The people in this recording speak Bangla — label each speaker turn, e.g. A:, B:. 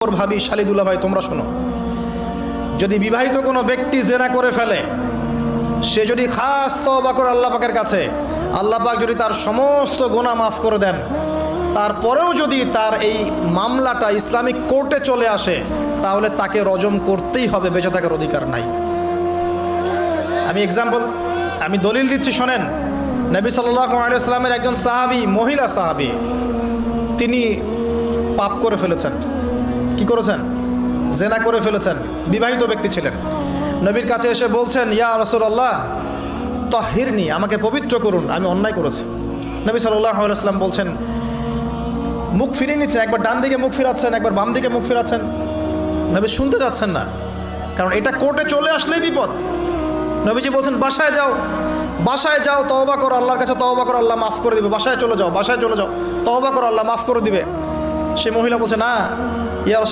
A: ভাবি শালিদুল্লাহ ভাই তোমরা শোনো, যদি বিবাহিত কোনো ব্যক্তি জেনা করে ফেলে, সে যদি খাস তওবা করে আল্লাহ পাকের কাছে, আল্লাহ পাক যদি তার সমস্ত গুনাহ মাফ করে দেন, তারপরেও যদি তার এই মামলাটা ইসলামিক কোর্টে চলে আসে, তাহলে তাকে রজম করতেই হবে, বেঁচে থাকার অধিকার নাই। আমি দলিল দিচ্ছি, শোনেন। নবী সাল্লাল্লাহু আলাইহি ওয়াসাল্লামের একজন সাহাবী, মহিলা সাহাবী, তিনি পাপ করে ফেলেছেন। কি করেছেন? জেনা করে ফেলেছেন। বিবাহিত ব্যক্তি ছিলেন। নবীর কাছে এসে বলছেন, ইয়া রাসূলুল্লাহ তাহিরনি, আমাকে পবিত্র করুন, আমি অন্যায় করেছি। নবী সাল্লাল্লাহু আলাইহি ওয়াসাল্লাম বলছেন, মুখ ফিরিয়ে নিচ্ছেন, একবার ডান দিকে মুখ ফিরাচ্ছেন, একবার বাম দিকে মুখ ফিরাচ্ছেন। নবী শুনতে যাচ্ছেন না, কারণ এটা কোর্টে চলে আসলেই বিপদ। নবীজি বলছেন, বাসায় যাও, বাসায় যাও, তওবা করো, আল্লাহর কাছে তওবা করো, আল্লাহ মাফ করে দিবে। বাসায় চলে যাও, বাসায় চলে যাও, তওবা করো, আল্লাহ মাফ করে দিবে। সে মহিলা বলছে, না ইয়া রাসূলুল্লাহ